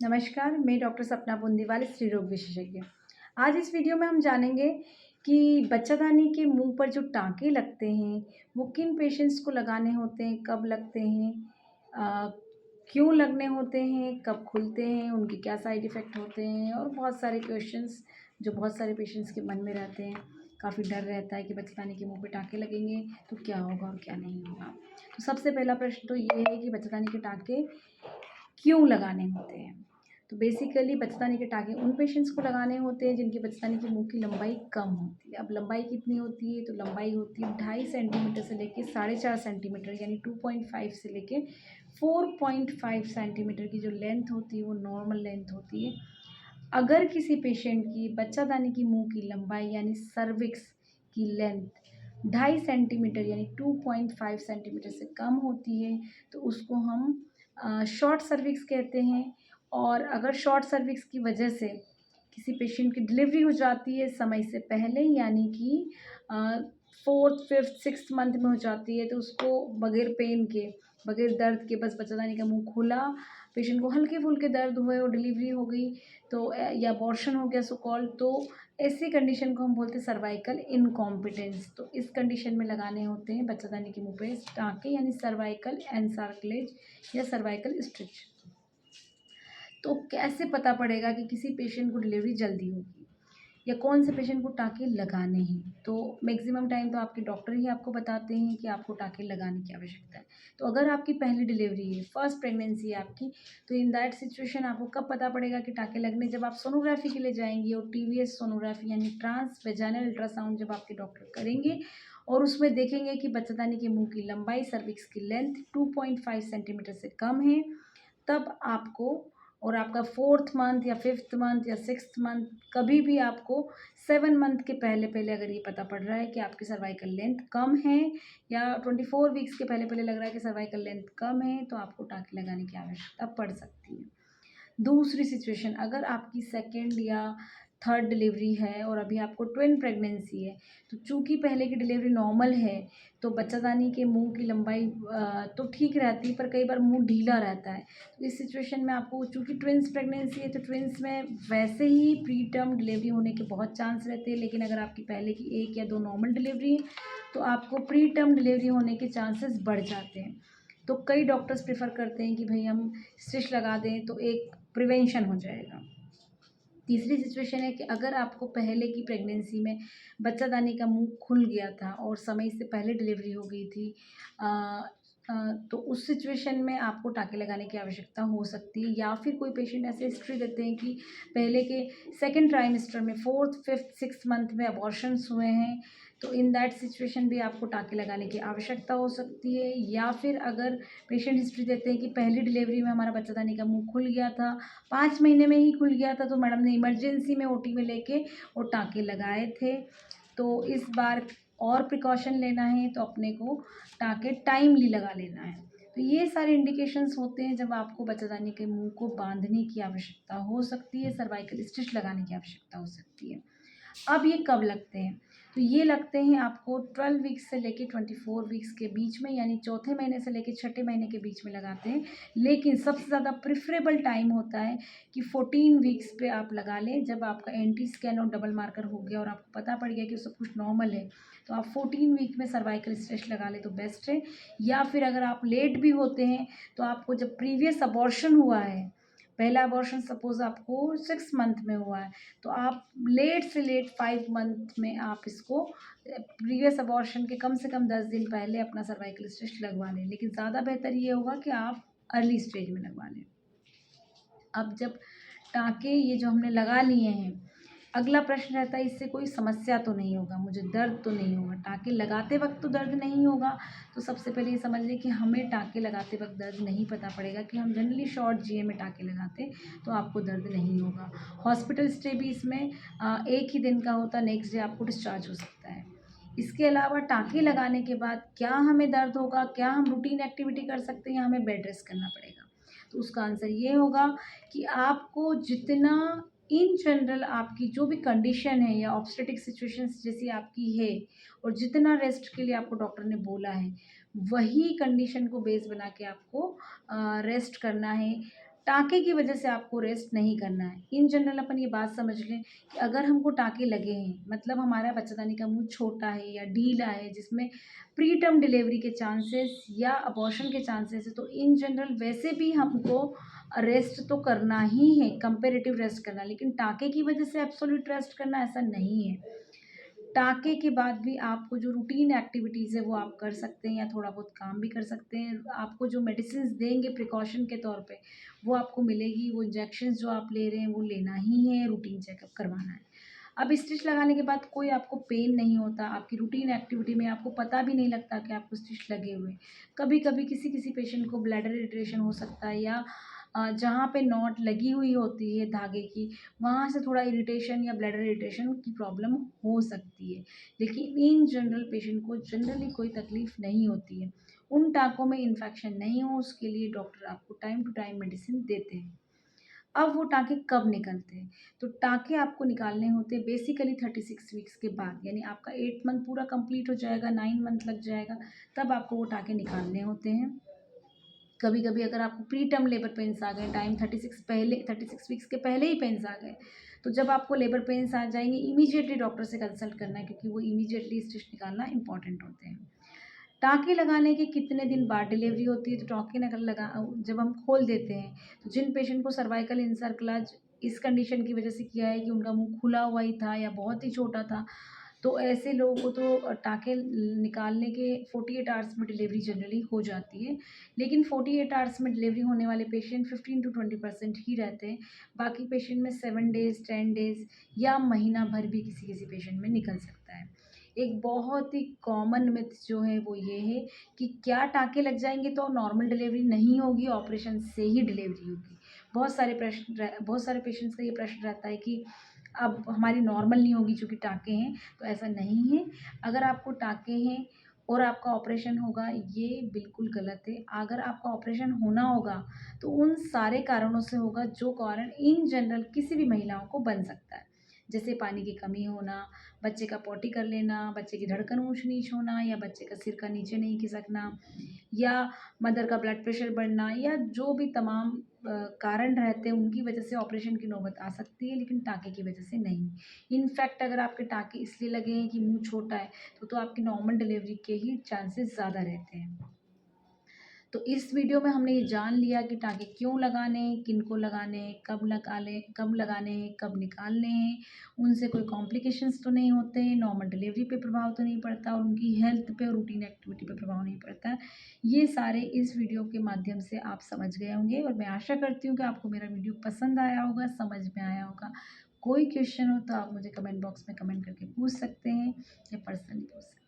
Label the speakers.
Speaker 1: नमस्कार, मैं डॉक्टर सपना बूंदीवाल, स्त्री रोग विशेषज्ञ। आज इस वीडियो में हम जानेंगे कि बच्चादानी के मुंह पर जो टाँके लगते हैं, वो किन पेशेंट्स को लगाने होते हैं, कब लगते हैं, अ, क्यों लगने होते हैं, कब खुलते हैं, उनके क्या साइड इफ़ेक्ट होते हैं और बहुत सारे क्वेश्चंस जो बहुत सारे पेशेंट्स के मन में रहते हैं। काफ़ी डर रहता है कि बच्चादानी के मुँह पे टाँके लगेंगे तो क्या होगा और क्या नहीं होगा। तो सबसे पहला प्रश्न तो ये है कि बच्चादानी के टाँके क्यों लगाने होते हैं? तो बेसिकली बचदानी के टाँके उन पेशेंट्स को लगाने होते हैं जिनकी बचदानी के मुँह की लंबाई कम होती है। अब लंबाई कितनी होती है? तो लंबाई होती है 2.5 सेंटीमीटर से लेके 4.5 सेंटीमीटर यानी 2.5 से लेके 4.5 सेंटीमीटर की जो लेंथ होती है वो नॉर्मल लेंथ होती है। अगर किसी पेशेंट की बच्चादानी की मुँह की लंबाई यानी सर्विक्स की लेंथ 2.5 सेंटीमीटर यानी 2.5 सेंटीमीटर से कम होती है तो उसको हम शॉर्ट सर्विक्स कहते हैं। और अगर शॉर्ट सर्विक्स की वजह से किसी पेशेंट की डिलीवरी हो जाती है समय से पहले यानी कि 4th, 5th, 6th मंथ में हो जाती है तो उसको बगैर पेन के, बगैर दर्द के बस बच्चादानी का मुँह खुला, पेशेंट को हल्के-फुल्के दर्द हुए और डिलीवरी हो गई तो या अबॉर्शन हो गया सो कॉल्ड, तो ऐसी कंडीशन को हम बोलते हैं सर्वाइकल इनकॉम्पिटेंस। तो इस कंडीशन में लगाने होते हैं बच्चादानी के मुँह पे टाँके यानी सर्वाइकल एनसार्कलेज या सर्वाइकल स्टिच। तो कैसे पता पड़ेगा कि किसी पेशेंट को डिलीवरी जल्दी होगी या कौन से पेशेंट को टाँके लगाने हैं? तो मैक्सिमम टाइम तो आपके डॉक्टर ही आपको बताते हैं कि आपको टाँके लगाने की आवश्यकता है। तो अगर आपकी पहली डिलीवरी है, फर्स्ट प्रेगनेंसी है आपकी, तो इन दैट सिचुएशन आपको कब पता पड़ेगा कि टाँके लगने? जब आप सोनोग्राफी के लिए जाएँगी और टीवीएस सोनोग्राफी यानी ट्रांस वेजाइनल अल्ट्रासाउंड जब आपके डॉक्टर करेंगे और उसमें देखेंगे कि बच्चादानी के मुँह की लंबाई, सर्विक्स की लेंथ 2.5 सेंटीमीटर से कम है, तब आपको और आपका 4th मंथ या 5th मंथ या 6th मंथ कभी भी आपको 7 मंथ के पहले-पहले अगर ये पता पड़ रहा है कि आपकी सर्वाइकल लेंथ कम है या 24 वीक्स के पहले-पहले लग रहा है कि सर्वाइकल लेंथ कम है, तो आपको टाँके लगाने की आवश्यकता पड़ सकती है। दूसरी सिचुएशन अगर आपकी सेकंड या थर्ड डिलीवरी है और अभी आपको ट्विन प्रेगनेंसी है, तो चूँकि पहले की डिलीवरी नॉर्मल है, तो बच्चादानी के मुँह की लंबाई तो ठीक रहती है पर कई बार मुँह ढीला रहता है। तो इस सिचुएशन में आपको चूँकि ट्विन्स प्रेगनेंसी है, तो ट्विन्स में वैसे ही प्री टर्म डिलीवरी होने के बहुत चांस रहते हैं, लेकिन अगर आपकी पहले की 1 या 2 नॉर्मल डिलीवरी है, तो आपको प्री टर्म डिलीवरी होने के चांसेस बढ़ जाते हैं। तो कई डॉक्टर्स प्रेफ़र करते हैं कि भई हम स्टिच लगा दें तो एक प्रिवेंशन हो जाएगा। तीसरी सिचुएशन है कि अगर आपको पहले की प्रेगनेंसी में बच्चादानी का मुँह खुल गया था और समय से पहले डिलीवरी हो गई थी, अ तो उस सिचुएशन में आपको टाँके लगाने की आवश्यकता हो सकती है या फिर कोई पेशेंट ऐसे हिस्ट्री देते हैं कि पहले के सेकंड ट्राइमेस्टर में 4th, 5th, 6th मंथ में अबॉर्शंस हुए हैं, तो इन दैट सिचुएशन भी आपको टाँके लगाने की आवश्यकता हो सकती है। या फिर अगर पेशेंट हिस्ट्री देते हैं कि पहली डिलीवरी में हमारा बच्चादानी का मुँह खुल गया था, 5 महीने में ही खुल गया था, तो मैडम ने इमरजेंसी में ओटी में लेके और टाँके लगाए थे। तो इस बार और प्रिकॉशन लेना है तो अपने को टाँके टाइमली लगा लेना है। तो ये सारे इंडिकेशंस होते हैं जब आपको बच्चादानी के मुँह को बाँधने की आवश्यकता हो सकती है, सर्वाइकल स्टिच लगाने की आवश्यकता हो सकती है। अब ये कब लगते हैं? तो ये लगते हैं आपको 12 वीक्स से लेके 24 वीक्स के बीच में यानी चौथे महीने से लेके छठे महीने के बीच में लगाते हैं। लेकिन सबसे ज़्यादा प्रेफ़रेबल टाइम होता है कि 14 वीक्स पे आप लगा लें, जब आपका एंटी स्कैन और डबल मार्कर हो गया और आपको पता पड़ गया कि सब कुछ नॉर्मल है, तो आप 14 वीक में सर्वाइकल स्टिच लगा लें तो बेस्ट है। या फिर अगर आप लेट भी होते हैं, तो आपको जब प्रीवियस अबॉर्शन हुआ है, पहला अबॉर्शन सपोज़ आपको 6 मंथ में हुआ है, तो आप लेट से लेट 5 मंथ में आप इसको प्रीवियस अबॉर्शन के कम से कम 10 दिन पहले अपना सर्वाइकल स्टिच लगवा लें। लेकिन ज़्यादा बेहतर ये होगा कि आप अर्ली स्टेज में लगवा लें। अब जब टाँके ये जो हमने लगा लिए हैं, अगला प्रश्न रहता है इससे कोई समस्या तो नहीं होगा, मुझे दर्द तो नहीं होगा? टाँके लगाते वक़्त तो दर्द नहीं होगा, तो सबसे पहले ये समझ लें कि हमें टाँके लगाते वक़्त दर्द नहीं पता पड़ेगा कि हम जनरली शॉर्ट जीए में टाँके लगाते हैं, तो आपको दर्द नहीं होगा। हॉस्पिटल स्टे भी इसमें 1 ही दिन का होता है, नेक्स्ट डे आपको डिस्चार्ज हो सकता है। इसके अलावा टाँके लगाने के बाद क्या हमें दर्द होगा? क्या हम रूटीन एक्टिविटी कर सकते हैं या हमें बेड रेस्ट करना पड़ेगा? तो उसका आंसर ये होगा कि आपको जितना इन जनरल आपकी जो भी कंडीशन है या ऑब्स्टेटिक सिचुएशंस जैसी आपकी है और जितना रेस्ट के लिए आपको डॉक्टर ने बोला है, वही कंडीशन को बेस बना के आपको रेस्ट करना है। टाँके की वजह से आपको रेस्ट नहीं करना है। इन जनरल अपन ये बात समझ लें कि अगर हमको टाँके लगे हैं, मतलब हमारा बच्चेदानी का मुँह छोटा है या ढीला है, जिसमें प्री टर्म डिलीवरी के चांसेस या अबॉर्शन के चांसेस है, तो इन जनरल वैसे भी हमको रेस्ट तो करना ही है, कंपैरेटिव रेस्ट करना है। लेकिन टाँके की वजह से एब्सोल्यूट रेस्ट करना ऐसा नहीं है। टाँके के बाद भी आपको जो रूटीन एक्टिविटीज़ है वो आप कर सकते हैं या थोड़ा बहुत काम भी कर सकते हैं। आपको जो मेडिसिन्स देंगे प्रिकॉशन के तौर पे, वो आपको मिलेगी। वो इंजेक्शंस जो आप ले रहे हैं वो लेना ही है, रूटीन चेकअप करवाना है। अब स्टिच लगाने के बाद कोई आपको पेन नहीं होता, आपकी रूटीन एक्टिविटी में आपको पता भी नहीं लगता कि आपको स्टिच लगे हुए हैं। कभी-कभी किसी-किसी पेशेंट को ब्लैडर इरिटेशन हो सकता है या जहाँ पे नॉट लगी हुई होती है धागे की, वहाँ से थोड़ा इरिटेशन या ब्लैडर इरिटेशन की प्रॉब्लम हो सकती है। लेकिन इन जनरल पेशेंट को जनरली कोई तकलीफ़ नहीं होती है। उन टाँकों में इन्फेक्शन नहीं हो उसके लिए डॉक्टर आपको टाइम टू टाइम मेडिसिन देते हैं। अब वो टाँके कब निकलते हैं? तो टाँके आपको निकालने होते हैं बेसिकली 36 वीक्स के बाद, यानी आपका 8 मंथ पूरा कंप्लीट हो जाएगा, 9 मंथ लग जाएगा, तब आपको वो टाँके निकालने होते हैं। कभी-कभी अगर आपको प्री टर्म लेबर पेन्स आ गए, टाइम 36 वीक्स के पहले ही पेन्स आ गए, तो जब आपको लेबर पेन्स आ जाएँगे, इमीडिएटली डॉक्टर से कंसल्ट करना है, क्योंकि वो इमीडिएटली स्टिच निकालना इम्पॉर्टेंट होते हैं। टाँके लगाने के कितने दिन बाद डिलीवरी होती है, तो टाँके जब हम खोल देते हैं, तो जिन पेशेंट को सर्वाइकल इंसर्कलाज इस कंडीशन की वजह से किया है कि उनका मुँह खुला हुआ ही था या बहुत ही छोटा था, तो ऐसे लोगों को तो टाँके निकालने के 48 आवर्स में डिलीवरी जनरली हो जाती है। लेकिन 48 आवर्स में डिलीवरी होने वाले पेशेंट 15 टू 20% ही रहते हैं। बाकी पेशेंट में 7 डेज़, 10 डेज़ या महीना भर भी किसी-किसी पेशेंट में निकल सकता है। एक बहुत ही कॉमन मिथ जो है वो ये है कि क्या टाँके लग जाएँगे तो नॉर्मल डिलीवरी नहीं होगी, ऑपरेशन से ही डिलीवरी होगी। बहुत सारे पेशेंट्स का ये प्रश्न रहता है कि अब हमारी नॉर्मल नहीं होगी चूँकि टाँके हैं, तो ऐसा नहीं है। अगर आपको टाँके हैं और आपका ऑपरेशन होगा, ये बिल्कुल गलत है। अगर आपका ऑपरेशन होना होगा, तो उन सारे कारणों से होगा जो कारण इन जनरल किसी भी महिलाओं को बन सकता है। जैसे पानी की कमी होना, बच्चे का पॉटी कर लेना, बच्चे की धड़कन ऊँच-नीच होना या बच्चे का सिर का नीचे नहीं खिसकना या मदर का ब्लड प्रेशर बढ़ना या जो भी तमाम कारण रहते हैं, उनकी वजह से ऑपरेशन की नौबत आ सकती है, लेकिन टाँके की वजह से नहीं। इनफैक्ट अगर आपके टाँके इसलिए लगे हैं कि मुँह छोटा है, तो आपकी नॉर्मल डिलीवरी के ही चांसेस ज़्यादा रहते हैं। तो इस वीडियो में हमने ये जान लिया कि टाँके क्यों लगाने हैं, किनको लगाने हैं, कब लगाने हैं, कब निकालने हैं, उनसे कोई कॉम्प्लिकेशंस तो नहीं होते हैं, नॉर्मल डिलीवरी पे प्रभाव तो नहीं पड़ता और उनकी हेल्थ पे और रूटीन एक्टिविटी पे प्रभाव नहीं पड़ता है। ये सारे इस वीडियो के माध्यम से आप समझ गए होंगे और मैं आशा करती हूँ कि आपको मेरा वीडियो पसंद आया होगा, समझ में आया होगा। कोई क्वेश्चन हो तो आप मुझे कमेंट बॉक्स में कमेंट करके पूछ सकते हैं या पर्सनली पूछ सकते हैं।